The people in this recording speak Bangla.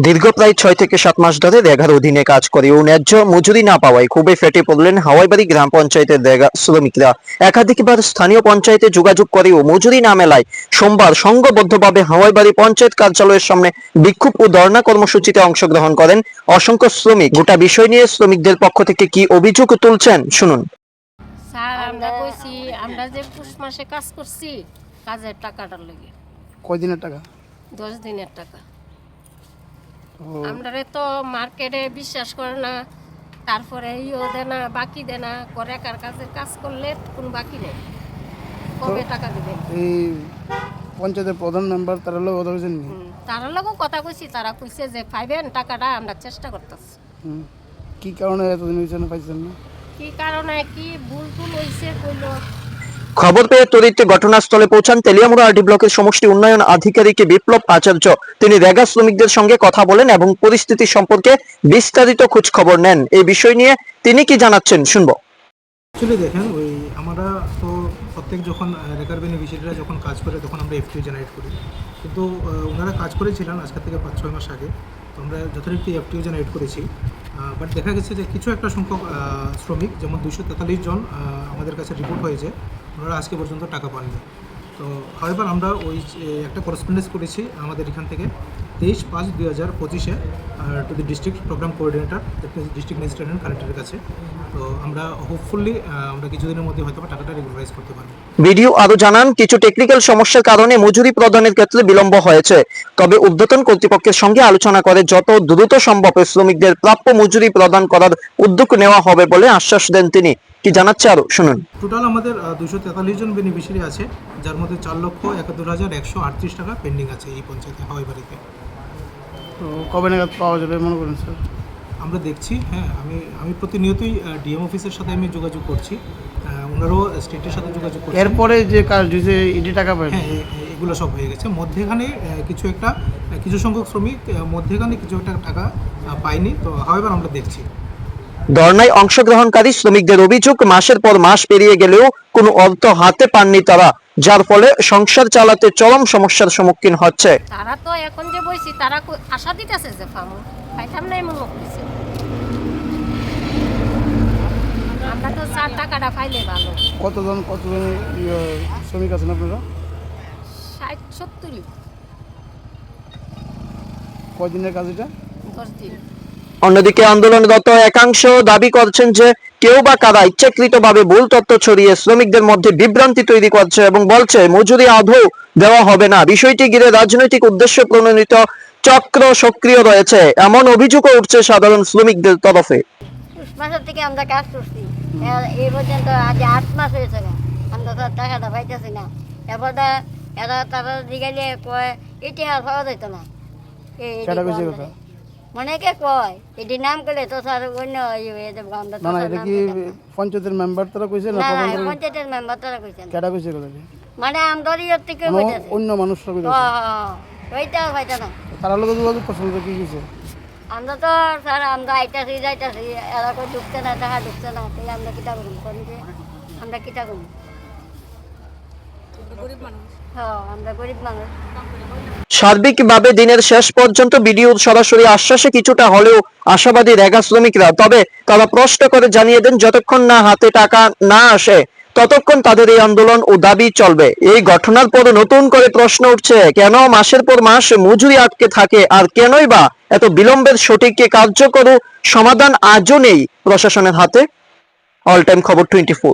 দীর্ঘ প্রায় 6 থেকে 7 মাস ধরে রেগার অধীনে কাজ করেও ন্যায্য মজুরি না পাওয়ায় ক্ষোভে ফেটে পড়লেন হাওয়াইবাড়ি গ্রাম পঞ্চায়েতের রেগা শ্রমিকরা। একাধিকবার স্থানীয় পঞ্চায়েতে যোগাযোগ করেও মজুরি না মেলায় সোমবার সংঘবদ্ধভাবে হাওয়াইবাড়ি পঞ্চায়েত কার্যালয়ের সামনে বিক্ষোভ ও ধর্ণা কর্মসূচিতে অংশগ্রহণ করেন অসংখ্য শ্রমিক। গোটা বিষয় নিয়ে শ্রমিকদের পক্ষ থেকে কি অভিযোগ তুলছেন শুনুন। স্যার, আমরা কইছি আমরা যে পুষ মাসে কাজ করছি, কাজের টাকাটার লাগে কয়দিনের টাকা? 10 দিনের টাকা। আমরা তো মার্কেটে বিশ্বাস করে না, তারপরে ইও দেয় না, বাকি দেয় না, করে কার কাজের কাজ করলে কোনো বাকি নেই। কবে টাকা দিবেন? এই পঞ্চায়েতের প্রধান মেম্বার তারা লোক কথা বলছেন নি? তারা লোকও কথা কইছি, তারা কইছে যে পাইবেন টাকাটা, আমরা চেষ্টা করতেছি। কি কারণে এতদিন হয়েছে না পাইছেন না? কি কারণে কি ভুল টুল হয়েছে কইলো। খবর পেয়ে তড়িৎ ঘটনাস্থলে পৌঁছান তেলিয়ামুড়া আরডি ব্লকের সমষ্টি উন্নয়ন আধিকারিক বিপ্লব আচার্য। তিনি রেগা শ্রমিকদের সঙ্গে কথা বলেন এবং পরিস্থিতি সম্পর্কে বিস্তারিত খোঁজ খবর নেন। এই বিষয় নিয়ে তিনি কি জানাচ্ছেন শুনবো। অ্যাকচুয়ালি দেখেন, আমরা তো প্রত্যেক যখন রেকার বেনিফিশিয়ারিরা যখন কাজ করে তখন আমরা এফটিও জেনারেট করি, কিন্তু ওনারা কাজ করেছিলেন আজকের থেকে 5-6 মাস আগে, তো আমরা যথারীতি এফটিও জেনারেট করেছি। বাট দেখা গেছে যে কিছু একটা সংখ্যক শ্রমিক, যেমন 243 জন আমাদের কাছে রিপোর্ট হয়েছে, ওনারা আজকে পর্যন্ত টাকা পাননি। তো হাওয়েভার আমরা একটা করেসপন্ডেন্স করেছি আমাদের এখান থেকে 23/5/2025 to the district programme coordinator, district magistrate and কালেক্টরের কাছে। তো আমরা হোপফুলি আমরা কিছুদিনের মধ্যে হয়তো টাকাটা রেগুলারাইজ করতে পারবো। ভিডিও আরো জানান, কিছু টেকনিক্যাল সমস্যার কারণে মজুরি প্রদানের ক্ষেত্রে বিলম্ব হয়েছে, তবে ঊর্ধ্বতন কর্তৃপক্ষের সঙ্গে আলোচনা করে যত দ্রুত সম্ভব শ্রমিকদের প্রাপ্য মজুরি প্রদান করার উদ্যোগ নেওয়া হবে বলে আশ্বাস দেন তিনি। কি জানাচ্ছে আরো শুনুন। টোটাল আমাদের 243 জন বেনিফিশিয়ারি আছে, যার মধ্যে 4,71,138 টাকা পেন্ডিং আছে এই পঞ্চায়েতে হাওয়াইবাড়িতে। তো কবে নাগাদ পাওয়া যাবে মনে করেন স্যার? আমরা দেখছি, হ্যাঁ, আমি প্রতিনিয়তই ডিএম অফিসের সাথে আমি যোগাযোগ করছি, ওনারাও স্টেটের সাথে যোগাযোগ করছি। এরপরে যে কাজ যে ইডি টাকা পাবেন, হ্যাঁ, এগুলো সব হয়ে গেছে। মধ্যেখানে কিছু সংখ্যক শ্রমিক মধ্যেখানে কিছু একটা টাকা পায়নি, তো হাওয়েভার আমরা দেখছি। ধর্নায় অংশগ্রহণকারী শ্রমিকদের অভিযোগ, মাসের পর মাস পেরিয়ে গেলেও কোনো অর্থ হাতে পাননি তারা, যার ফলে সংসার চালাতে চরম সমস্যার সম্মুখীন হচ্ছে। তারা তো এখন যে বইছি, তারা আশা দিতেছে যে পামু, পাইতাম না এমন করছে। আমরা তো 4 টাকাটা পাইলে ভালো। কতজন শ্রমিক আছেন আপনারা? 60-70 কয়দিনের কাজ এটা? 10 দিন। অন্যদিকে আন্দোলনরত একাংশ দাবি করছেন যে কেউ বা কারা ইচ্ছাকৃতভাবে ভুল তথ্য ছড়িয়ে শ্রমিকদের মধ্যে বিভ্রান্তি তৈরি করছে এবং বলছে মজুরি আদৌ দেওয়া হবে না। বিষয়টি ঘিরে রাজনৈতিক উদ্দেশ্য প্রণোদিত চক্র সক্রিয় রয়েছে, এমন অভিযোগও উঠছে সাধারণ শ্রমিকদের তরফে। মাসের থেকে আমরা কাজ করছি, এই পর্যন্ত আজ 8 মাস হয়েছে না, আমরা তো টাকাটা পাইতেছি না। এবারটা তারা জিগাইলে কয় এটি আর পাওয়া যেত না, মনে কে কয় এটি নাম করলে তো স্যার অন্য না, এটা কি পঞ্চায়েতের মেম্বার তারা কইছে না? পঞ্চায়েতের মেম্বার তারা কইছেন। কেটা কইছে কথা? মানে আমরা থেকে অন্য মানুষরা কইছে ওইটা হয়তো না। তারা লোক যোগাযোগ করছেন কি কইছে? আমরা তো স্যার আমরা আইতাছি যাইতাছি, এরা কই ঢুকছে না, টাকা ঢুকছে না, তাই আমরা কিটা করব? আমরা কিটা করব? হ্যাঁ, আমরা গরিব মানুষ। সার্বিকভাবে দিনের শেষ পর্যন্ত বিডিওর সরাসরি আশ্বাসে কিছুটা হলেও আশাবাদী রেগা শ্রমিকরা, তবে তারা প্রশ্ন করে জানিয়ে দেন যতক্ষণ না হাতে টাকা না আসে ততক্ষণ তাদের এই আন্দোলন ও দাবি চলবে। এই ঘটনার পর নতুন করে প্রশ্ন উঠছে, কেন মাসের পর মাস মজুরি আটকে থাকে, আর কেনই বা এত বিলম্বের সঠিক কার্যকর সমাধান আজও নেই প্রশাসনের হাতে। অল টাইম খবর 24।